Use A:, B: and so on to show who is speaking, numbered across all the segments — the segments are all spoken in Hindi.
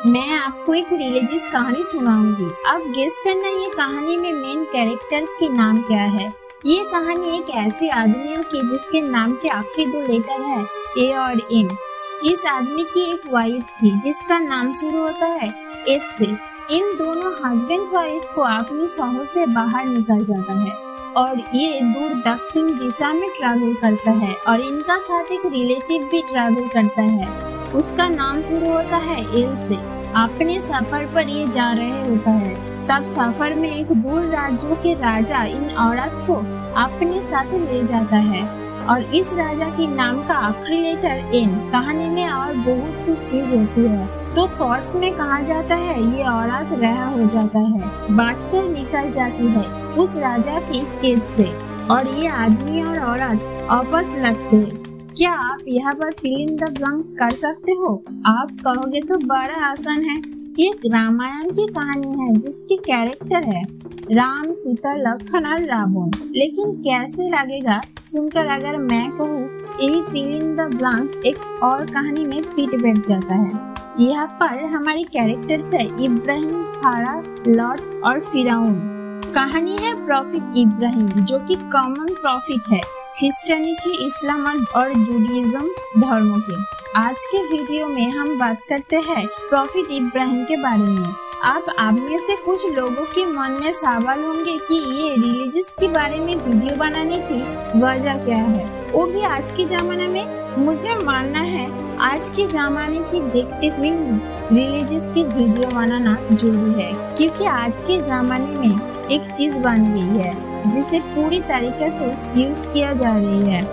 A: मैं आपको एक रिलीजियस कहानी सुनाऊंगी। अब गेस करना ये कहानी में मेन कैरेक्टर्स के नाम क्या है। ये कहानी एक ऐसे आदमी की जिसके नाम के आखिरी दो लेटर है ए और एम। इस आदमी की एक वाइफ थी जिसका नाम शुरू होता है एस से। इन दोनों हस्बैंड वाइफ को अपनी शहर से बाहर निकल जाता है और ये दूर दक्षिण दिशा में ट्रैवल करता है और इनका साथ एक रिलेटिव भी ट्रैवल करता है। उसका नाम शुरू होता है एल से। अपने सफर पर ये जा रहे होता है। तब सफर में एक दूर राज्यों के राजा इन औरत को अपने साथ ले जाता है और इस राजा के नाम का आखिरी लेटर एन। कहानी में और बहुत सी चीज होती है तो शॉर्ट्स में कहा जाता है ये औरत रहा हो जाता है, बचकर निकल जाती है उस राजा की कैद से और ये आदमी और औरत आपस लगते हैं। क्या आप यहाँ पर फिल इन द ब्लैंक्स कर सकते हो? आप कहोगे तो बड़ा आसान है। ये रामायण की कहानी है जिसके कैरेक्टर है राम, सीता, लक्ष्मण और रावण। लेकिन कैसे लगेगा सुनकर अगर मैं कहूँ यही फिल इन द ब्लैंक्स एक और कहानी में फिट बैठ जाता है। यहाँ पर हमारे कैरेक्टर्स है इब्राहिम, सारा, लॉट और फिरौन। कहानी है प्रॉफिट इब्राहिम जो कि कॉमन प्रॉफिट है क्रिश्चियनिटी, इस्लाम और जूडाइज्म धर्मों के। आज के वीडियो में हम बात करते हैं प्रॉफिट इब्राहिम के बारे में। अब आप में से कुछ लोगों के मन में सवाल होंगे कि ये रिलीजियस के बारे में वीडियो बनाने की वजह क्या है, वो भी आज के जमाने में। मुझे मानना है आज के जमाने की देखते हुए रिलीजियस की वीडियो बनाना जरूरी है, क्योंकि आज के जमाने में एक चीज बन गई है जिसे पूरी तरीके से यूज किया जा रही है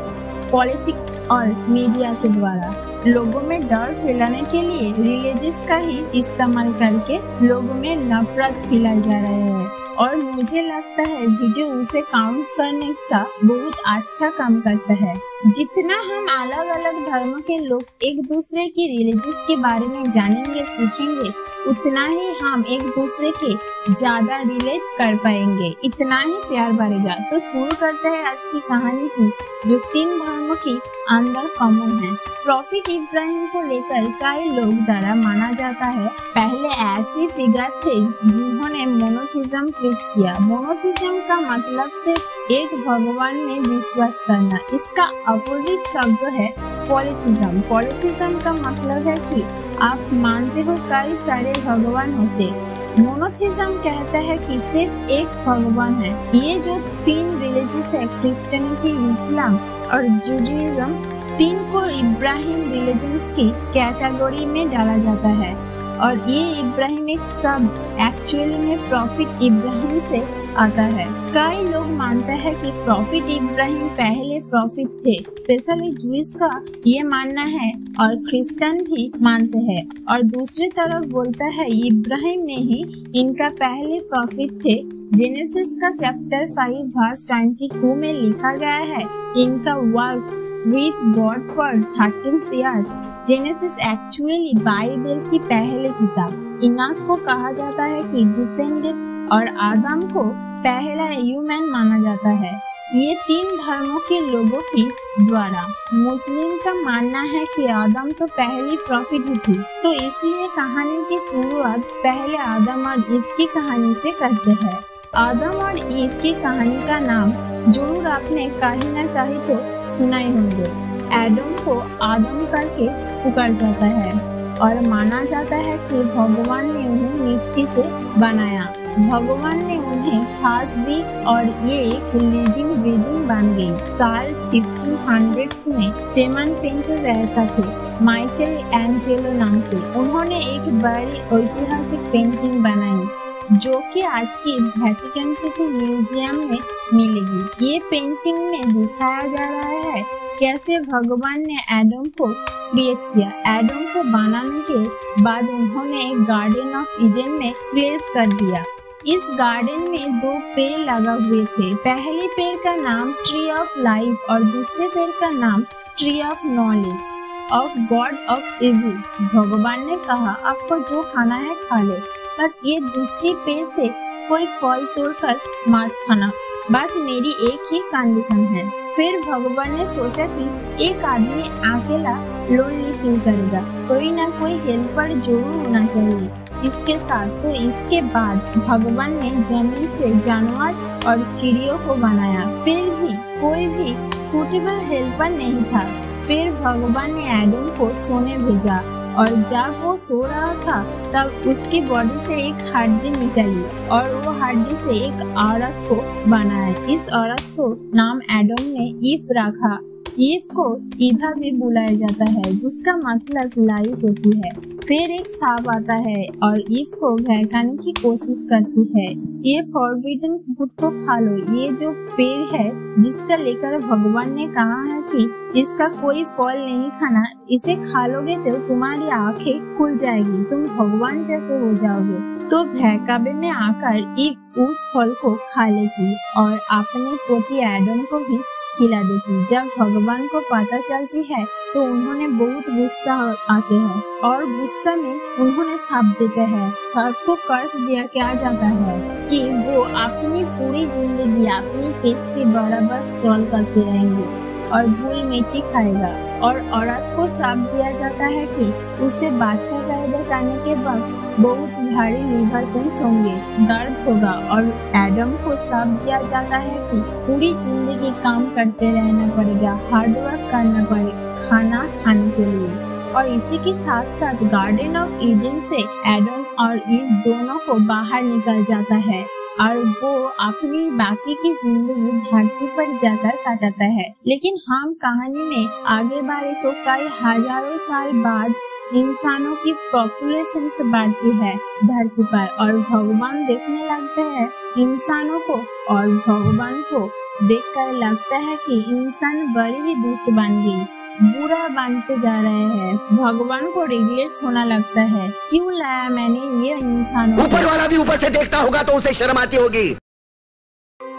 A: पॉलिटिक्स और मीडिया के द्वारा। लोगों में डर फैलाने के लिए रिलीजियस का ही इस्तेमाल करके लोगों में नफरत फैलाई जा रही है और मुझे लगता है वीडियो उसे काउंट करने का बहुत अच्छा काम करता है। जितना हम अलग अलग धर्मों के लोग एक दूसरे की रिलीजियस के बारे में जानेंगे, सीखेंगे, उतना ही हम एक दूसरे के ज्यादा रिलेट कर पाएंगे, इतना ही प्यार बढ़ेगा। तो शुरू करते हैं आज की कहानी की जो 3 धर्मों के अंदर कॉमन है। प्रॉफिट इब्राहिम को लेकर कई लोग द्वारा माना जाता है पहले ऐसे फिगर थे जिन्होंने मोनोथिज्म प्रीच किया। मोनोथिज्म का मतलब सिर्फ एक भगवान में विश्वास करना। इसका अपोजिट शब्द है पॉलीथिज्म। पॉलीथिज्म का मतलब है कि आप मानते हो कई सारे भगवान होते। मोनोथिज्म कहता है कि सिर्फ एक भगवान है। ये जो 3 रिलीजियस है क्रिश्चियनिटी, इस्लाम और जूडाइज्म, 3 को इब्राहिम रिलीजन्स की कैटेगरी में डाला जाता है और ये इब्राहिम एक शब्द एक्चुअली में प्रॉफिट इब्राहिम से आता है। कई लोग मानते हैं कि प्रॉफिट इब्राहिम पहले प्रॉफिट थे, स्पेशली जूइश का ये मानना है और क्रिश्चियन भी मानते हैं और दूसरी तरफ बोलता है इब्राहिम ने ही इनका पहले प्रॉफिट थे। जेनेसिस का चैप्टर 5 वर्स 22 में लिखा गया है इनका work with God for 13 years। Genesis actually Bible की पहली किताब। इनाक को कहा जाता है कि डिसेंडेंट और आदम को पहला ह्यूमन माना जाता है। ये 3 धर्मों के लोगों की द्वारा। मुस्लिम का मानना है कि आदम तो पहली प्रॉफिट ही थी, तो इसलिए कहानी की शुरुआत पहले आदम और ईव की कहानी से करते हैं। आदम और ईव की कहानी का नाम जरूर आपने कहीं न कहीं तो सुना ही होंगे। एडम को आदम करके पुकार जाता है और माना जाता है कि भगवान ने उन्हें मिट्टी से बनाया। भगवान ने उन्हें सांस दी और ये एक लिविंग ब्रीदिंग बन गई। साल 1500 में फेमन पेंटर रहता थे माइकल एंजेलो नाम से। उन्होंने एक बड़ी ऐतिहासिक पेंटिंग बनाई जो कि आज की वेटिकन सिटी म्यूजियम में मिलेगी। ये पेंटिंग में दिखाया जा रहा है कैसे भगवान ने एडम को क्रिएट किया। एडम को बनाने के बाद उन्होंने एक गार्डन ऑफ ईडन में प्लेस कर दिया। इस गार्डन में 2 पेड़ लगा हुए थे। पहले पेड़ का नाम ट्री ऑफ लाइफ और दूसरे पेड़ का नाम tree of knowledge of God of evil. भगवान ने कहा आपको जो खाना है खा लो, पर ये दूसरी पेड़ से कोई फल तोड़कर मत खाना। बस मेरी एक ही कंडीशन है, फिर भगवान ने सोचा कि एक आदमी अकेला लोनली फील करेगा, कोई ना कोई हेल्पर जरूर होना चाहिए इसके साथ। तो इसके बाद भगवान ने जमीन से जानवर और चिड़ियों को बनाया, फिर भी कोई भी सूटेबल हेल्पर नहीं था। फिर भगवान ने एडम को सोने भेजा और जब वो सो रहा था तब उसकी बॉडी से एक हड्डी निकली और वो हड्डी से एक औरत को बनाया। इस औरत को नाम एडम ने ईव रखा। ईव को ईवा भी बुलाया जाता है, जिसका मतलब लाइफ होती है। फिर एक सांप आता है और ईव को बहकाने की कोशिश करती है। ये फॉरबिडन फूड को खा लो, ये जो पेड़ है जिसका लेकर भगवान ने कहा है कि इसका कोई फल नहीं खाना, इसे खा लोगे तो तुम्हारी आंखें खुल जाएगी, तुम भगवान जैसे हो जाओगे। तो बहकावे में आकर ईव उस फल को खा लेती और अपने पोती एडम को भी खिला देती। जब भगवान को पता चलती है तो उन्होंने बहुत गुस्सा आते हैं और गुस्सा में उन्होंने श्राप देते हैं। सर्प को कर्ज दिया क्या जाता है कि वो अपनी पूरी जिंदगी अपनी पेट के बराबर स्क्रॉल करते रहेंगे और धूल मिट्टी खाएगा। और औरत को श्राप दिया जाता है कि उसे बच्चा पैदा करने के बाद बहुत भारी लीवर पेन्स होंगे, दर्द होगा। और एडम को श्राप दिया जाता है कि पूरी जिंदगी काम करते रहना पड़ेगा, हार्ड वर्क करना पड़ेगा खाना खाने के लिए। और इसी के साथ साथ गार्डन ऑफ ईडन से एडम और ईव दोनों को बाहर निकल जाता है और वो अपनी बाकी की जिंदगी धरती पर जाकर काटता है। लेकिन हम कहानी में आगे बढ़े तो कई हजारों साल बाद इंसानों की पॉपुलेशन से बढ़ती है धरती पर और भगवान देखने लगते हैं इंसानों को और भगवान को देखकर लगता है कि इंसान बड़ी ही दुष्ट बन गई, बुरा बनते जा रहे हैं। भगवान को रिग्रेट होना लगता है, क्यों लाया मैंने ये इंसानों।
B: ऊपर वाला भी ऊपर से देखता होगा तो उसे शर्म आती होगी।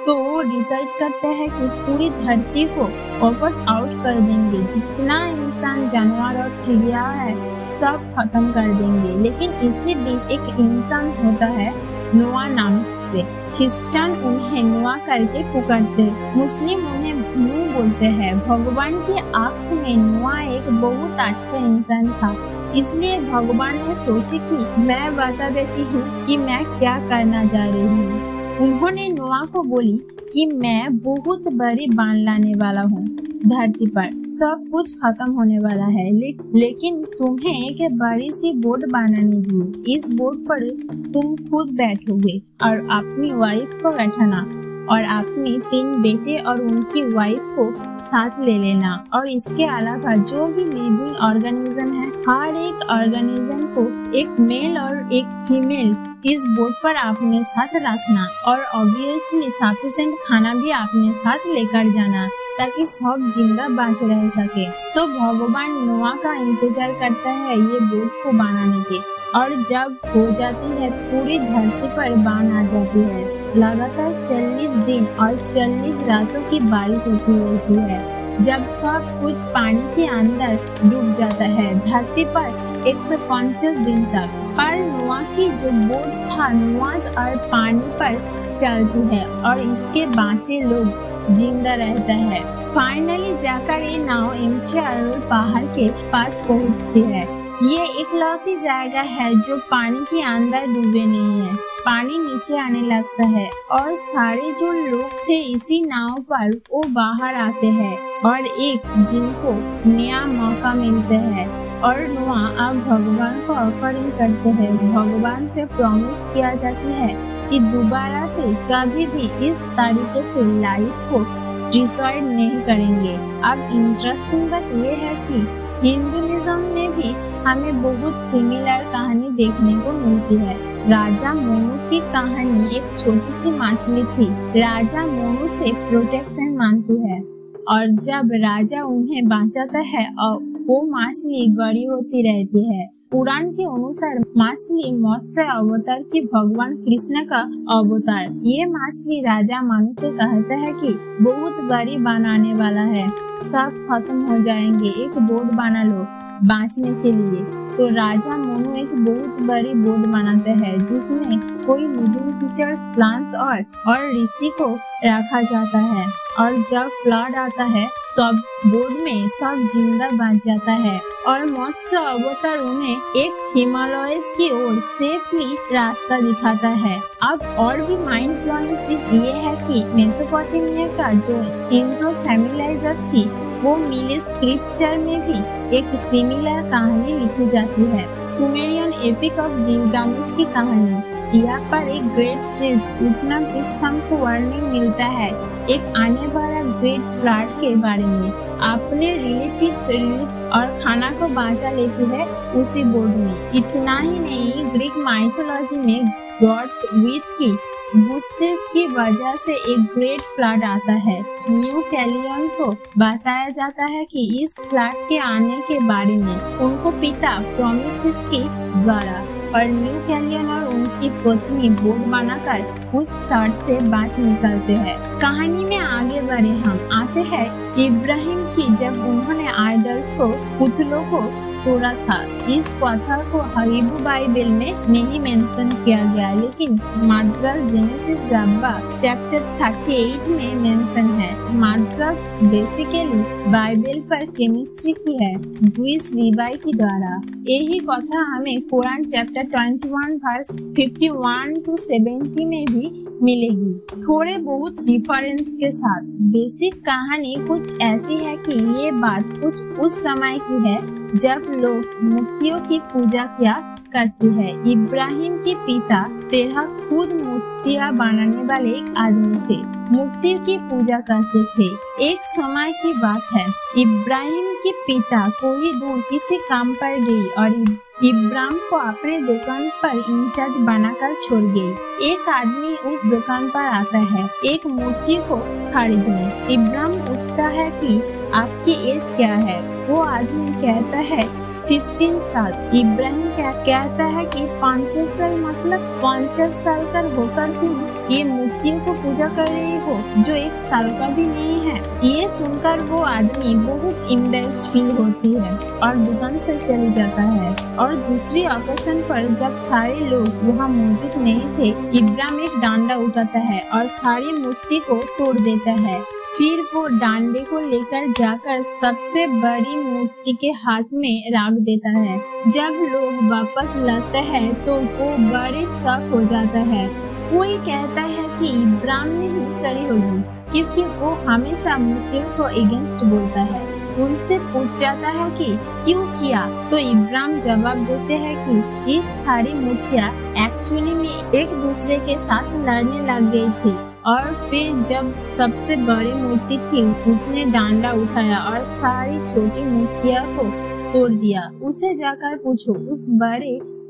A: तो वो डिसाइड करते हैं कि पूरी धरती को वापस आउट कर देंगे, जितना इंसान जानवर और चिड़िया है सब खत्म कर देंगे। लेकिन इसी बीच एक इंसान होता है नोआ नाम से। क्रिश्चियन उन्हें नोआ करके पुकारते, मुस्लिम उन्हें नूह बोलते हैं। भगवान की आंख में नोआ एक बहुत अच्छा इंसान था, इसलिए भगवान ने सोचे कि मैं बता देती हूँ कि मैं क्या करना जा रही हूँ। उन्होंने नोआ को बोली कि मैं बहुत बड़ी बाढ़ लाने वाला हूँ, धरती पर सब कुछ खत्म होने वाला है, लेकिन तुम्हें एक बड़ी सी बोट बनानी है। इस बोट पर तुम खुद बैठोगे और अपनी वाइफ को बैठाना और अपने 3 बेटे और उनकी वाइफ को साथ ले लेना। और इसके अलावा जो भी लिविंग ऑर्गेनिज्म है, हर एक ऑर्गेनिज्म को एक मेल और एक फीमेल इस बोट पर अपने साथ रखना और ऑब्वियसली सफिशिएंट खाना भी अपने साथ लेकर जाना ताकि सब जिंदा बच रह सके। तो भगवान नोआ का इंतजार करता है ये बोट को बनाने के, और जब हो जाती है पूरी धरती पर बाढ़ आ जाती है। लगातार 40 दिन और 40 रातों की बारिश होती रहती है। जब सब कुछ पानी के अंदर डूब जाता है धरती पर 150 दिन तक। पर नोआ की जो बोट था नोआज और पानी पर चलती है और इसके बाँचे लोग जिंदा रहता है। फाइनली जाकर ये नाव एम्प्टी आइलैंड पहाड़ के पास पहुंचती है। ये इकलौती जगह है जो पानी के अंदर डूबे नहीं है। पानी नीचे आने लगता है और सारे जो लोग थे इसी नाव पर वो बाहर आते हैं और एक जिनको नया मौका मिलता है। और नोआ अब भगवान को ऑफरिंग करते हैं। भगवान से प्रॉमिस किया जाती है कि दोबारा से कभी भी इस तरीके से लाइफ को डिस्ट्रॉय नहीं करेंगे। अब इंटरेस्टिंग बात ये है कि हिंदुइज्म में भी हमें बहुत सिमिलर कहानी देखने को मिलती है। राजा मोनू की कहानी एक छोटी सी मछली थी। राजा मोनू से प्रोटेक्शन मांगती है और जब राजा उन्हें बचाता है और वो मछली बड़ी होती रहती है। पुराण के अनुसार मछली मत्स्य अवतार की भगवान कृष्ण का अवतार। ये मछली राजा मोनू से कहता है कि बहुत बड़ी बाढ़ आने वाला है, सब खत्म हो जाएंगे, एक बोट बना लो बाँचने के लिए। तो राजा मोनू एक बहुत बड़ी बोट बनाते हैं जिसमें कोई लिविंग फीचर्स, प्लांट्स और ऋषि को रखा जाता है। और जब फ्लड आता है तब बोर्ड में सब जिंदा बच जाता है और मत्स्य अवतार उन्हें एक हिमालय की ओर सेफली रास्ता दिखाता है। अब और भी माइंड ब्लोइंग चीज ये है कि मेसोपोटामिया का जो इंजो सेमिलाइजर थी वो मिले स्क्रिप्चर में भी एक सिमिलर कहानी लिखी जाती है। सुमेरियन एपिक ऑफ गिलगामेश की कहानी, यहाँ पर एक ग्रेट सीज उठना स्तंभ को वर्णन मिलता है एक आने वाला ग्रेट फ्लड के बारे में। अपने रिलेटिव्स और खाना को बांचा लेती है उसी बोर्ड में। इतना ही नहीं, ग्रीक माइथोलॉजी में गॉड्स विथ की गुस्से की वजह से एक ग्रेट फ्लड आता है। न्यू कैलियन को बताया जाता है कि इस फ्लड के आने के बारे में उनको पिता प्रोमेथियस के द्वारा, और न्यू कैलियन और उनकी पत्नी बोट बनाकर उस तट से बच निकलते हैं। कहानी में आगे बढ़े हम आते हैं इब्राहिम की, जब उन्होंने आइडल्स को पुतलों को तोड़ा था। इस कथा को हिब्रू बाइबल में नहीं मेंशन किया गया, लेकिन माद्रास जेनेसिस चैप्टर 38 में मेंशन है। माद्रास बेसिकली बाइबल पर केमिस्ट्री की है जूइश रिबाई के द्वारा। यही कथा हमें कुरान चैप्टर 21 वर्स 51 to 70 में भी मिलेगी, थोड़े बहुत डिफरेंस के साथ। बेसिक कहानी कुछ ऐसी है कि ये बात कुछ उस समय की है जब लोग मूर्तियों की पूजा किया करते हैं। इब्राहिम के पिता तेरह खुद मूर्तियां बनाने वाले एक आदमी थे, मूर्तियों की पूजा करते थे। एक समय की बात है, इब्राहिम के पिता कोई दूर किसी काम पर गई और इब्राहिम को अपने दुकान पर इंचार्ज बनाकर छोड़ गई। एक आदमी उस दुकान पर आता है एक मूर्ति को खरीदने। इब्राहिम पूछता है कि आपकी एज क्या है? वो आदमी कहता है 15 साल। इब्राहिम क्या कहता है कि 50 साल, मतलब 50 साल का होकर तुम ये मूर्तियों को पूजा कर रही हो जो 1 साल का भी नहीं है। ये सुनकर वो आदमी बहुत इम्बेस्ड फील होती है और दुकान से चली जाता है। और दूसरी ओकेजन पर जब सारे लोग वहाँ मौजूद नहीं थे, इब्राहिम एक डांडा उठाता है और सारी मूर्ति को तोड़ देता है। फिर वो डांडे को लेकर जाकर सबसे बड़ी मूर्ति के हाथ में रख देता है। जब लोग वापस लाते हैं तो वो बड़े शक हो जाता है। कोई कहता है कि इब्राहिम ने ही करी होगी, क्योंकि वो हमेशा मूर्तियों को अगेंस्ट बोलता है। उनसे पूछ जाता है कि क्यों किया, तो इब्राहिम जवाब देते हैं कि ये सारी मूर्तियाँ एक्चुअली में एक दूसरे के साथ लड़ने लग गई थी, और फिर जब सबसे बड़ी मूर्ति थी उसने डांडा उठाया और सारी छोटी मूर्तियों को तोड़ दिया। उसे जाकर पूछो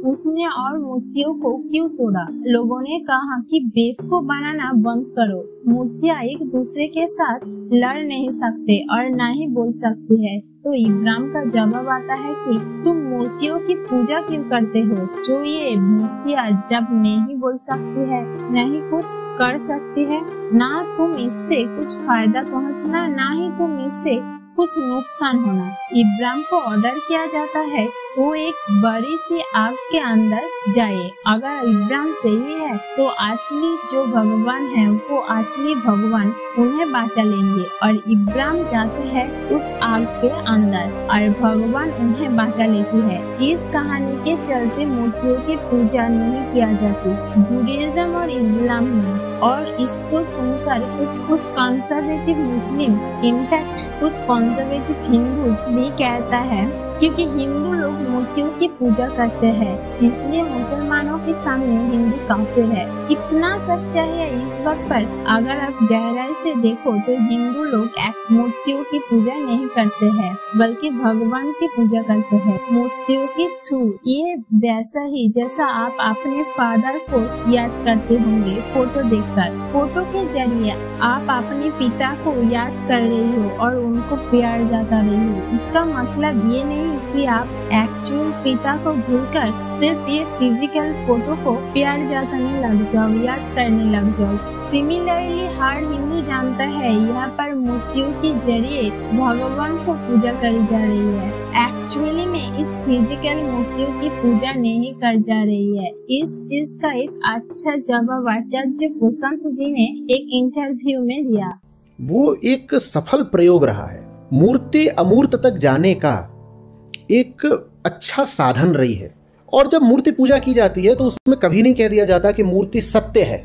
A: उसने और मूर्तियों को क्यों तोड़ा। लोगों ने कहा कि बेवकूफ बनाना बंद करो, मूर्तियाँ एक दूसरे के साथ लड़ नहीं सकते और न ही बोल सकती है। तो इब्राहिम का जवाब आता है कि तुम मूर्तियों की पूजा क्यों करते हो? जो ये मूर्तियाँ जब नहीं बोल सकती है, नहीं कुछ कर सकती है, ना तुम इससे कुछ फायदा पहुँचना, ना ही तुम इससे कुछ नुकसान होना। इब्राहिम को ऑर्डर किया जाता है वो एक बड़ी सी आग के अंदर जाए। अगर इब्राहिम सही है तो असली जो भगवान है वो असली भगवान उन्हें बचा लेंगे, और इब्राहिम जाते हैं उस आग के अंदर और भगवान उन्हें बचा लेती है। इस कहानी के चलते मूर्तियों की पूजा नहीं किया जाती जूडाइज्म और इस्लाम में, और इसको सुनकर कुछ कंजर्वेटिव मुस्लिम, इनफैक्ट कुछ कंजर्वेटिव हिंदू भी कहता है, क्योंकि हिंदू लोग मूर्तियों की पूजा करते हैं इसलिए मुसलमानों के सामने हिंदू काफिर है। कितना सच्चाई है इस बात पर अगर आप गहराई से देखो तो हिंदू लोग मूर्तियों की पूजा नहीं करते हैं बल्कि भगवान की पूजा करते हैं मूर्तियों के थ्रू। ये वैसा ही जैसा आप अपने फादर को याद करते होंगे फोटो देखकर। फोटो के जरिए आप अपने पिता को याद कर रही हो और उनको प्यार जता रही हो। इसका मतलब ये नहीं कि आप एक्चुअल पिता को भूलकर सिर्फ ये फिजिकल फोटो को प्यार जताने लग जाओ, याद करने लग जाओ। सिमिलरली हर हिंदू जानता है यहाँ पर मूर्तियों के जरिए भगवान को पूजा करी जा रही है। एक्चुअली में इस फिजिकल मूर्तियों की पूजा नहीं कर जा रही है। इस चीज का एक अच्छा जवाब आचार्य वसंत जी ने एक इंटरव्यू में दिया।
C: वो एक सफल प्रयोग रहा है। मूर्ति अमूर्त तक जाने का एक अच्छा साधन रही है। और जब मूर्ति पूजा की जाती है तो उसमें कभी नहीं कह दिया जाता कि मूर्ति सत्य है।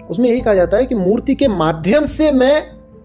C: उसमें यही कहा जाता है कि मूर्ति के माध्यम से मैं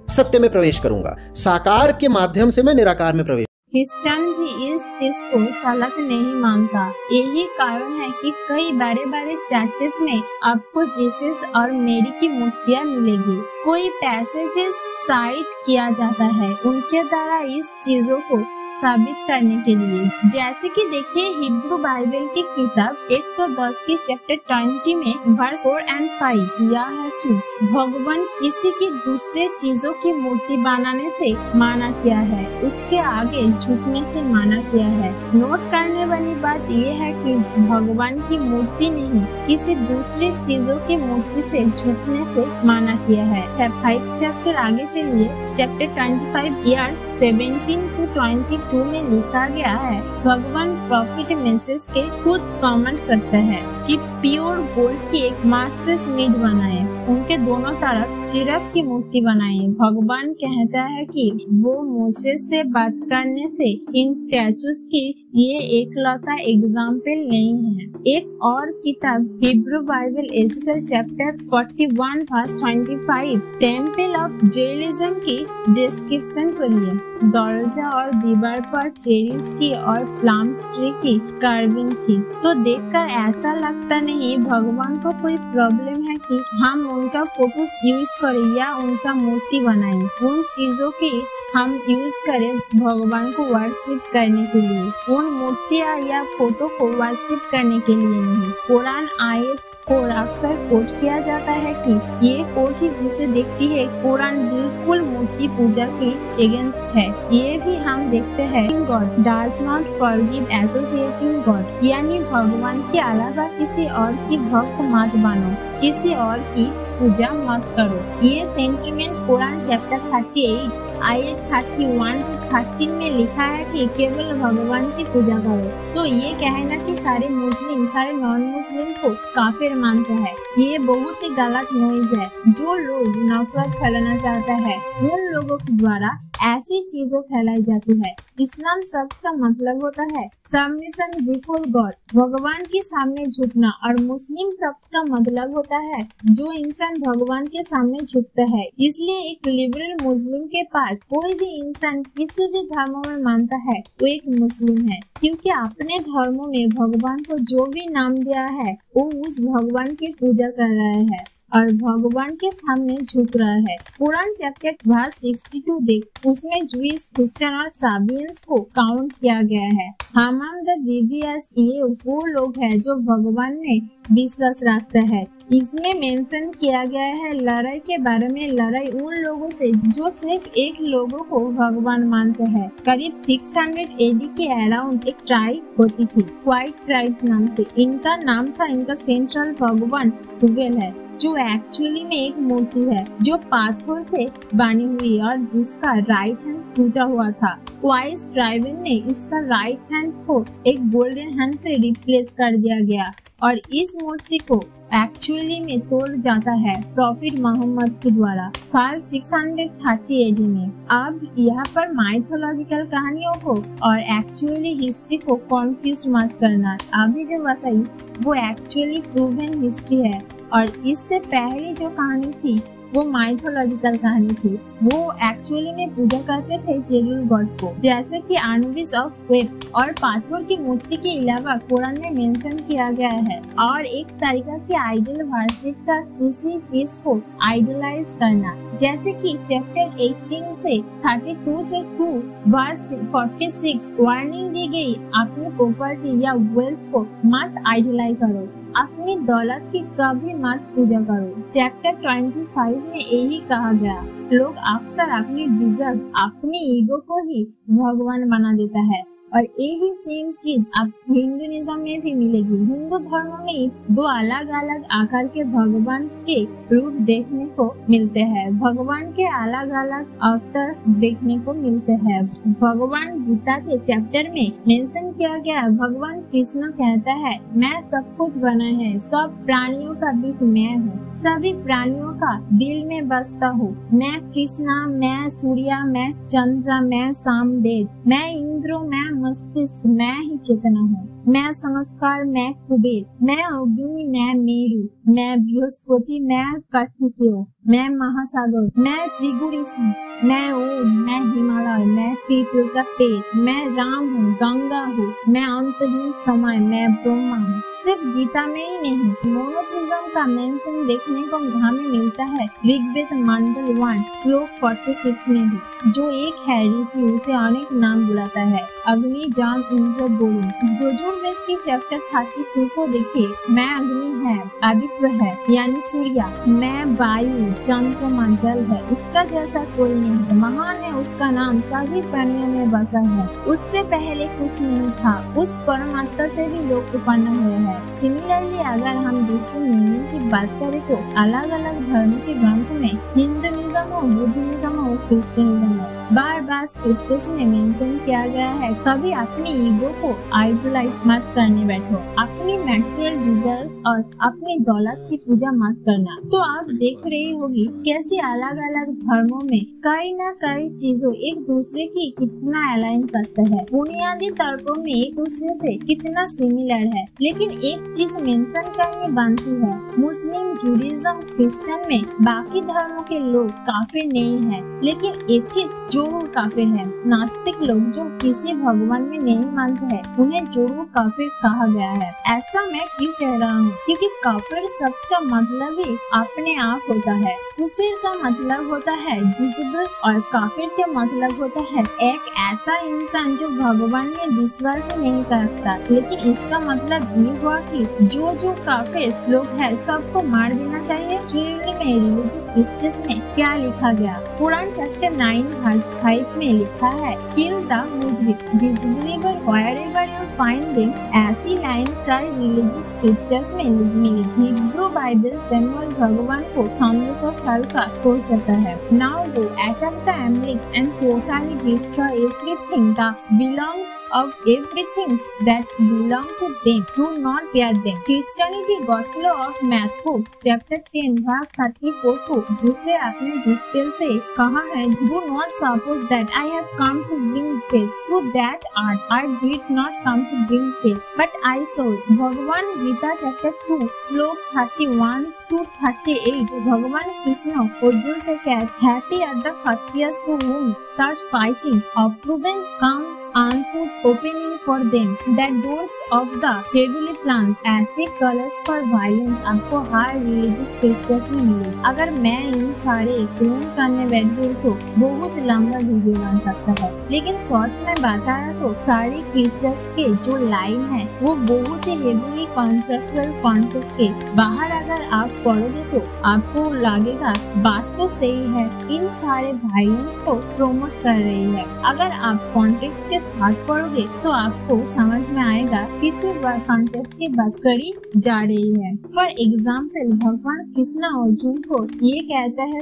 C: सत्य में प्रवेश करूंगा, साकार के माध्यम से मैं निराकार में प्रवेश।
A: क्रिश्चियन भी इस चीज को सलत नहीं मानता। यही कारण है कि कई बड़े बड़े चर्चेस में आपको जीसस और मेरी की मूर्तियां मिलेगी। कोई पैसेजेस साइट किया जाता है उनके द्वारा इस चीजों को साबित करने के लिए। जैसे कि देखिए हिब्रू बाइबल की किताब 110 की चैप्टर 20 में वर्स 4 और 5 यह है कि भगवान किसी की दूसरे चीजों की मूर्ति बनाने से माना किया है, उसके आगे झुकने से माना किया है। नोट करने वाली बात यह है कि भगवान की मूर्ति नहीं किसी दूसरी चीजों की मूर्ति से झुकने से माना किया है। 5 चैप्टर आगे चलिए, चैप्टर 25 ईयर्स 17 to 22 में लिखा गया है, भगवान प्रॉफिट मैसेज के खुद कमेंट करते हैं कि प्योर गोल्ड की एक मास्टर स्मिथ बनाए, उनके दोनों तरफ जिराफ की मूर्ति बनाए। भगवान कहता है कि वो मोसेस से बात करने से इन स्टैचूज की ये एकलौता एग्जाम्पल नहीं है। एक और किताब Hebrew Bible Ezekiel chapter 41 verse 25 temple of जेलिज्म की डिस्क्रिप्शन पढ़िए। दरवाजा और दीवार पर चेरीज की और प्लम्स ट्री की कार्विंग थी। तो देखकर ऐसा लगता नहीं भगवान को कोई प्रॉब्लम है कि हम उनका फोटो यूज करें या उनका मूर्ति बनाएं। उन चीजों की हम यूज करें भगवान को वर्शिप करने के लिए, उन मूर्तियां या फोटो को वर्शिप करने के लिए नहीं। कुरान आयत 4 अक्सर कोट किया जाता है कि ये कोट ही जिसे देखती है कुरान बिल्कुल मूर्ति पूजा के अगेंस्ट है। ये भी हम देखते हैं God does not forgive associating God, यानी भगवान के अलावा किसी और की भक्त मत बनो, किसी और की पूजा मत करो। ये सेंटिमेंट कुरान चैप्टर 38 आयत 31 to 13 में लिखा है कि केवल भगवान की पूजा करो। तो ये कहना कि सारे मुस्लिम सारे नॉन मुस्लिम को काफिर मानते हैं, ये बहुत ही गलत नॉइज है। जो लोग नफरत फैलाना चाहता है उन लोगों के द्वारा ऐसी चीजें फैलाई जाती है। इस्लाम शब्द का मतलब होता है सबमिशन बिफोर गॉड, भगवान के सामने झुकना, और मुस्लिम शब्द का मतलब होता है जो इंसान भगवान के सामने झुकता है। इसलिए एक लिबरल मुस्लिम के पास कोई भी इंसान किसी भी धर्म में मानता है वो एक मुस्लिम है, क्योंकि अपने धर्मों में भगवान को जो भी नाम दिया है वो उस भगवान की पूजा कर रहा है और भगवान के सामने झुक रहा है। कुरान चैप्टर वर्स 62 देख, उसमें जूइश, क्रिश्चियन और साबियंस को काउंट किया गया है। हमाम द रिवियस ये वो लोग हैं जो भगवान में विश्वास रखते हैं। इसमें मेंशन किया गया है लड़ाई के बारे में, लड़ाई उन लोगों से जो सिर्फ एक लोगों को भगवान मानते हैं। करीब 600 AD के अराउंड एक ट्राइब होती थी, व्हाइट ट्राइब नाम से। इनका नाम था, इनका सेंट्रल भगवान हुवेल है, जो एक्चुअली में एक मूर्ति है जो पाथर से बनी हुई और जिसका राइट हैंड टूटा हुआ था। वाइस ट्राइबल ने इसका राइट हैंड को एक गोल्डन हैंड से रिप्लेस कर दिया गया और इस मूर्ति को एक्चुअली में तोड़ जाता है प्रॉफिट मोहम्मद के द्वारा साल 630 AD में। अब यहाँ पर माइथोलॉजिकल कहानियों को और एक्चुअली हिस्ट्री को कॉन्फ्यूज मत करना। अभी जो बताई वो एक्चुअली प्रूवन हिस्ट्री है और इससे पहले जो कहानी थी वो माइथोलॉजिकल कहानी थी। वो एक्चुअली में पूजा करते थे जेरुल गॉड को, जैसे कि आनुबिस ऑफ वेब और पाथर की मूर्ति के अलावा कुरान में मेंशन किया गया है। और एक तरीका की आइडल वर्शिप का किसी चीज को आइडलाइज करना, जैसे कि चैप्टर 18 से 32 से 2 वर्स 46 वार्निंग दी गई, अपनी प्रॉपर्टी या वेल्थ को मत आइडलाइज करो, अपनी दौलत की कभी मत पूजा करो। चैप्टर 25 में यही कहा गया। लोग अक्सर अपनी डिजर्व, अपनी ईगो को ही भगवान बना देता है और यही सेम चीज अब हिंदुइज्म में भी मिलेगी। हिंदू धर्म में 2 अलग अलग आकार के भगवान के रूप देखने को मिलते हैं। भगवान के अलग अलग अवतार देखने को मिलते हैं। भगवान गीता के चैप्टर में मेंशन किया गया, भगवान कृष्ण कहता है मैं सब कुछ बना है, सब प्राणियों का बीच मैं हूँ, सभी प्राणियों का दिल में बसता हूँ। मैं कृष्णा, मैं सूर्य, मैं चंद्र, मैं सामवेद, मैं इंद्र, मैं मस्तिष्क, मैं ही चेतना हूँ। मैं संस्कार, मैं कुबेर, मैं अग्नि, मैं मेरु, मैं बृहस्पति, मैं कार्तिकेय, मैं महासागर, मैं त्रिगुऋषि, मैं ओम, मैं हिमालय, मैं पीपल का पेड़, मैं राम हूँ, गंगा हूँ, मैं अंतहीन समय, मैं ब्रह्मा हूँ। सिर्फ गीता में ही नहीं, मोनोथिज्म का मेंशन देखने को हमें मिलता है ऋग्वेद मंडल 1 श्लोक 46 में भी। जो एक है ऋषि उसे अनेक नाम बुलाता है, अग्नि, जाम, इंद्र, वरुण। यजुर्वेद की चैप्टर 32 को देखिए, मैं अग्नि है, आदित्य है यानी सूर्य, मैं वायु, चंद्रमा, जल है, उसका जैसा कोई नहीं है, महान है उसका नाम सभी प्राणियों में बसा है, उससे पहले कुछ नहीं था, उस परमात्मा से भी लोग उत्पन्न हुए हैं। सिमिलरली अगर हम दूसरे मीनिंग की बात करें तो अलग अलग धर्म के ग्रंथ में हिंदुइज्म हो, बुद्धिज्म हो, क्रिश्चियनिज्म हो, बार बार स्क्रिप्चर्स में मेंशन किया गया है, कभी अपनी ईगो को आइडोलाइज मत करने बैठो, अपनी मैटेरियल रिजल्ट और अपनी दौलत की पूजा मत करना। तो आप देख रही होगी कैसे अलग अलग धर्मों में कई न कई चीजों एक दूसरे की कितना अलाइन करते हैं, बुनियादी तर्कों में एक दूसरे से कितना सिमिलर है, लेकिन एक चीज मेंशन करनी बनती है, मुस्लिम, जूडिज्म, क्रिश्चियन में बाकी धर्मों के लोग काफिर नहीं है, लेकिन एथिस्ट जरूर काफिर है। नास्तिक लोग जो किसी भगवान में नहीं मानते हैं उन्हें जरूर काफिर कहा गया है। ऐसा मैं क्यों कह रहा हूँ? क्योंकि काफिर शब्द का मतलब ही अपने आप होता है। कुफिर का मतलब होता है विजिबल और काफिर का मतलब होता है एक ऐसा इंसान जो भगवान में विश्वास नहीं करता। लेकिन इसका मतलब ये हुआ कि जो काफिर लोग हैं सबको मार देना चाहिए। रिलीजियस स्क्रिप्चर्स में क्या लिखा गया? कुरान चैप्टर 9 वर्स 5 में लिखा है, किल द मुशरिक disbeliever wherever you find them. ऐसी लाइन कई रिलीजियस स्क्रिप्चर्स में मिली। हिब्रू बाइबल सैमुअल भगवान को 1500 साल का हो जाता है। Now go attack the Amalek and totally destroy everything that belongs of everything that belong to them, do not fair them. Christianity gospel of Matthew chapter 10 verse 34 को जिसे आपने डिस्पेल से कहा है, do not suppose that I have come to bring faith to that art, I did not come to bring faith but I सो। भगवान गीता चैप्टर 2 श्लोक 31 to 38 भगवान कृष्ण अर्जुन से कहते, हैप्पी आर द हथियार्स to whom such fighting of proven come answered opening for them that doors of the heavenly plans। ऐसे कलर्स for violence आपको हर रिलीजियस स्क्रिप्चर्स में मिले। अगर मैं इन सारे एक्सप्लेन करने बैठी तो बहुत लंबा वीडियो बन सकता है, लेकिन शॉर्ट्स में बताया तो सारी स्क्रिप्चर्स के जो लाइन है वो बहुत ही हेवीली कॉन्सेप्चुअल कॉन्टेक्स्ट के बाहर अगर आप पढ़ोगे तो आपको लगेगा बात तो सही है, इन सारे वायलेंस को प्रमोट कर रही है। अगर आप कॉन्टेक्स्ट के साथ पढ़ोगे तो आपको समझ में आएगा किसी कॉन्टेक्स्ट की बात करी जा रही है। फॉर एग्जाम्पल भगवान कृष्ण अर्जुन को ये कहता है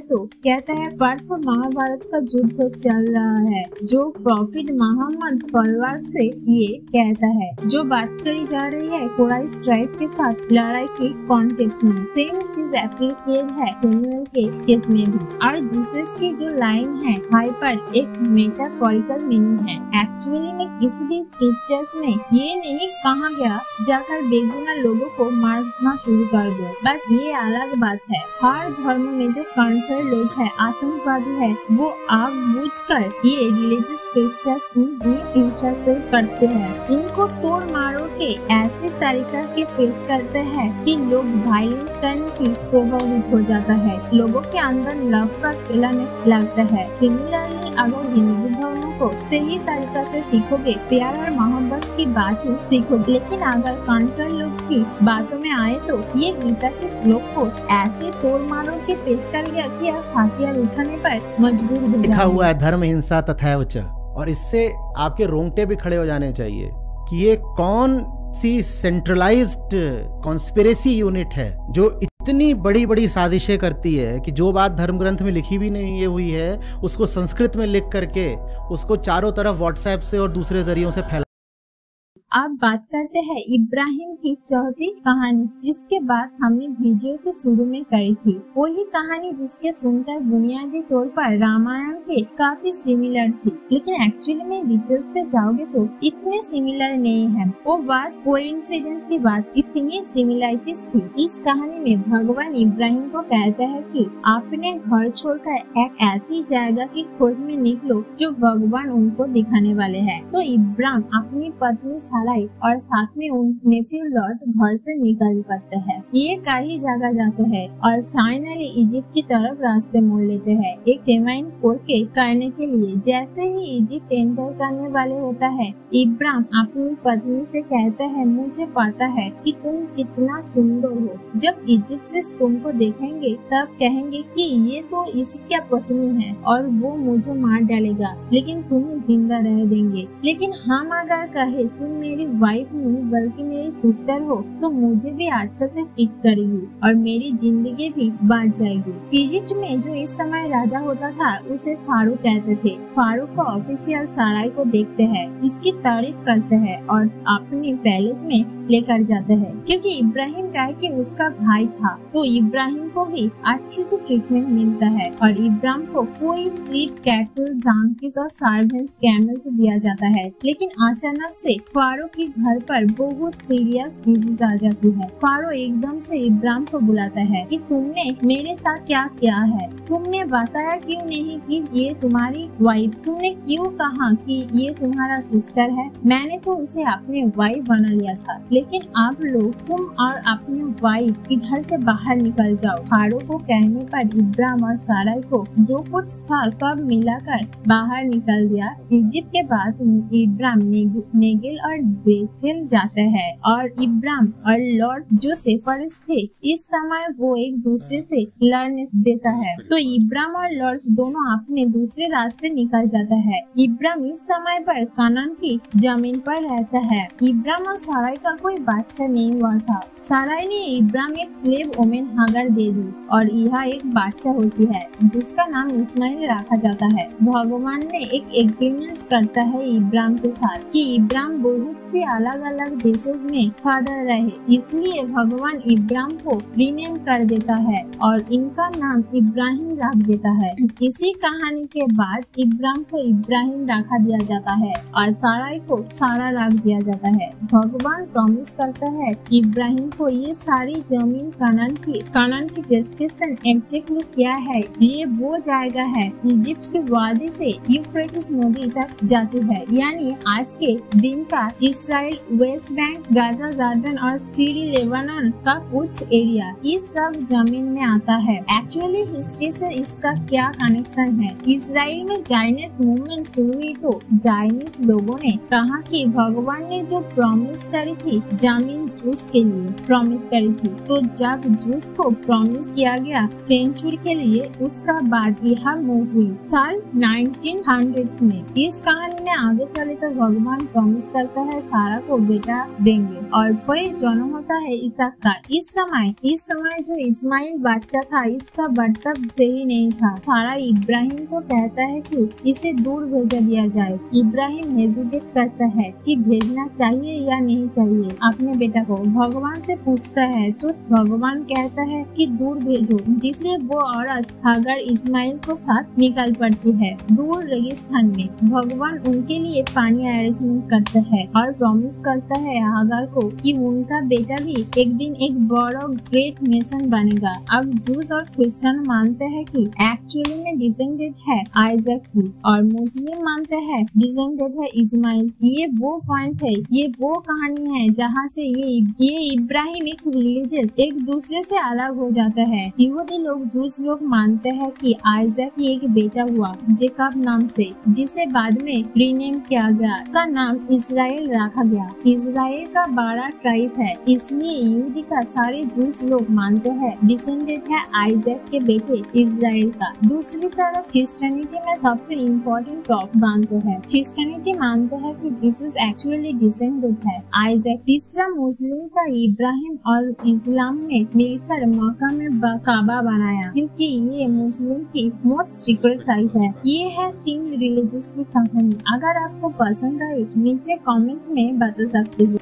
A: पर्व महाभारत का युद्ध चल रहा है, जो प्रॉफिट मोहम्मद फलवार से ये कहता है। जो बात करी जा रही है कुरैश ट्राइब के साथ लड़ाई के कॉन्टेक्स्ट में, सेम चीज एप्लीकेट है सैमुअल के केस में भी। और जीसस की जो लाइन है हाइपर एक मेटाफोरिकल मीनिंग है। एक्चुअली में किसी भी स्क्रिप्चर्स में ये नहीं कहा गया जाकर बेगुनाह लोगों को मारना शुरू कर दो, बस ये अलग बात है। हर धर्म में जो कॉन्फर लोग हैं, आतंकवादी है, वो आग बूझकर ये रिलीजियस स्क्रिप्चर्स को इंटरप्रेट करते हैं। इनको तोड़ मारो के ऐसे तरीका के पेश करते हैं कि लोग वायलेंस करने की प्रभावित हो जाता है, लोगों के अंदर लव का फैलाने लगता है। सिमिलरली अगर हिंदू धर्म को सही तरीका से सीखोगे, प्यार और मोहब्बत की बात सीखोगे, लेकिन अगर कॉन्फर लोग की बातों में आए तो ये गीता के लोग को ऐसे तोड़ मारो के पेश कर गया कि आप हथियार उठाने पर मजबूर हो जाएंगे।
C: लिखा हुआ है धर्म हिंसा तथैव च, और इससे आपके रोंगटे भी खड़े हो जाने चाहिए कि ये कौन सी सेंट्रलाइज्ड कॉन्स्पिरेसी यूनिट है जो इतनी बड़ी बड़ी साजिशें करती है कि जो बात धर्म ग्रंथ में लिखी भी नहीं हुई है उसको संस्कृत में लिख करके उसको चारों तरफ व्हाट्सएप से और दूसरे जरियों से फैला।
A: अब बात करते हैं इब्राहिम की चौथी कहानी, जिसके बात हमने वीडियो के शुरू में करी थी। वही कहानी जिसके सुनकर बुनियादी तौर पर रामायण के काफी सिमिलर थी, लेकिन एक्चुअली में डिटेल्स पे जाओगे तो इतने सिमिलर नहीं है। वो बात कोइंसिडेंस की बात, इतनी सिमिलरिटीज थी। इस कहानी में भगवान इब्राहिम को कहता है कि अपने घर छोड़कर एक ऐसी जगह की खोज में निकलो जो भगवान उनको दिखाने वाले हैं। तो इब्राहिम अपनी पत्नी साराई और साथ में उन नेफ्यू लॉट घर से निकल पड़ते हैं। ये कई जगह जाते हैं और फाइनली इजिप्ट की तरफ रास्ते मोड़ लेते हैं एक फेमाइन कोर्स के करने के लिए। जैसे ही इजिप्ट एंटर करने वाले होता है, इब्राहिम अपनी पत्नी से कहता है, मुझे पता है कि तुम कितना सुंदर हो। जब इजिप्ट से तुमको देखेंगे तब कहेंगे कि ये तो इसकी पत्नी है और वो मुझे मार डालेगा, लेकिन तुम्हें जिंदा रह देंगे। लेकिन हम अगर कहे तुम मेरी वाइफ नहीं बल्कि मेरी सिस्टर हो तो मुझे भी अच्छा से ट्रीट करेगी और मेरी जिंदगी भी बच जाएगी। इजिप्ट में जो इस समय राजा होता था उसे फारूक कहते थे। फारूक को ऑफिशियल साराई को देखते हैं, इसकी तारीफ करते हैं और अपने पैलेस में लेकर जाते हैं, क्योंकि इब्राहिम का कि उसका भाई था तो इब्राहिम को भी अच्छी से ट्रीटमेंट मिलता है और इब्राहिम को कोई फ्लीट, कैटल, डंकीज और सर्वेंट्स, कैमल्स दिया जाता है। लेकिन अचानक से फारूक के घर पर बहुत सीरियस डिजीज आ जाती है। फारूक एकदम से इब्राहिम को बुलाता है कि तुमने मेरे साथ क्या किया है, तुमने बताया क्यों नहीं कि ये तुम्हारी वाइफ, तुमने क्यों कहा कि ये तुम्हारा सिस्टर है। मैंने तो उसे अपने वाइफ बना लिया था, लेकिन आप लोग तुम और अपनी वाइफ इधर से बाहर निकल जाओ। फारूक को कहने पर इब्राहिम और साराई को जो कुछ था सब मिलाकर बाहर निकल दिया। इजिप्ट के बाद इब्राहिम नेगिल और बेथेल जाते हैं और इब्राहिम और लॉर्ड जो सेफरिस थे इस समय वो एक दूसरे से लड़ने देता है, तो इब्राहिम और लॉर्ड दोनों अपने दूसरे रास्ते निकल जाता है। इब्राहिम इस समय पर कनान की जमीन पर रहता है। इब्राहिम और साराई का कोई बच्चा नहीं हुआ था। साराई ने इब्राहिम एक स्लेव वोमेन हागर दे दी और यह एक बच्चा होती है जिसका नाम इस्माइल रखा जाता है। भगवान ने एक एग्रीमेंट करता है इब्राहिम के साथ कि इब्राहिम बहुत से अलग अलग देशों में फादर रहे, इसलिए भगवान इब्राहिम को रीनेम कर देता है और इनका नाम इब्राहिम रख देता है। इसी कहानी के बाद इब्राहिम को इब्राहिम रखा दिया जाता है और साराई को सारा रख दिया जाता है। भगवान प्रॉमिस करता है इब्राहिम को ये सारी जमीन कनान की डिस्क्रिप्शन एग्जैक्टली क्या है। ये वो जगह है इजिप्ट के वादी से यूफ्रेटिस नदी तक जाती है, यानी आज के दिन का Israel, West Bank, Gaza, Jordan और सीरी लेबनान का कुछ एरिया, इस सब जमीन में आता है। एक्चुअली हिस्ट्री से इसका क्या कनेक्शन है? इसराइल में जायनेट मूवमेंट हुई तो जायनेट लोगों ने कहा कि भगवान ने जो प्रॉमिस करी थी जमीन जूस के लिए प्रॉमिस करी थी, तो जब जूस को प्रॉमिस किया गया सेंचुरी के लिए, उसका बाद यह मूव हुई साल 1900 में। इस कहानी में आगे चले तो भगवान प्रॉमिस करता है सारा को बेटा देंगे और फिर जन्म होता है इसहाक का। इस समय जो इस्माइल बच्चा था इसका बर्ताव सही नहीं था। सारा इब्राहिम को कहता है कि इसे दूर भेजा दिया जाए। इब्राहिम हेजिटेट करता है कि भेजना चाहिए या नहीं चाहिए अपने बेटा को। भगवान से पूछता है तो भगवान कहता है कि दूर भेजो, जिसलिए वो औरत हागर इस्माइल को साथ निकल पड़ती है दूर रेगिस्तान में। भगवान उनके लिए पानी अरेंजमेंट करता है और प्रॉमिस करता है हागर को कि उनका बेटा भी एक दिन एक बड़ा ग्रेट नेशन बनेगा। अब जूस और क्रिश्चियन मानते हैं कि एक्चुअली में डिसेंडेंट है आइजैक की और मुस्लिम मानते हैं डिसेंडेंट है इस्माइल। ये वो पॉइंट है, ये वो कहानी है जहाँ से ये इब्राहिम एक रिलीजियस एक दूसरे से अलग हो जाता है। यहूदी लोग, जूस लोग मानते हैं कि आइजैक की एक बेटा हुआ जेकब नाम से, जिसे बाद में रीनेम किया गया, का नाम इजराइल रखा गया। इजराइल का 12 ट्राइब है, इसलिए यहूदी का सारे जूस लोग मानते हैं डिसेंडेंट है आइजैक के बेटे इजराइल का। दूसरी तरफ क्रिश्चियनिटी में सबसे इम्पोर्टेंट टॉप मानते हैं। क्रिश्चियनिटी मानते हैं कि जीसस एक्चुअली डिसेंडेंट है आइजैक तीसरा, मुस्लिम का इब्राहिम और इस्लाम ने मिलकर मक्का में काबा बनाया, क्योंकि ये मुस्लिम की मोस्ट सीक्रेट साइट है। ये है 3 रिलीजियस की कहानी। अगर आपको पसंद आए नीचे कमेंट में बता सकते हो।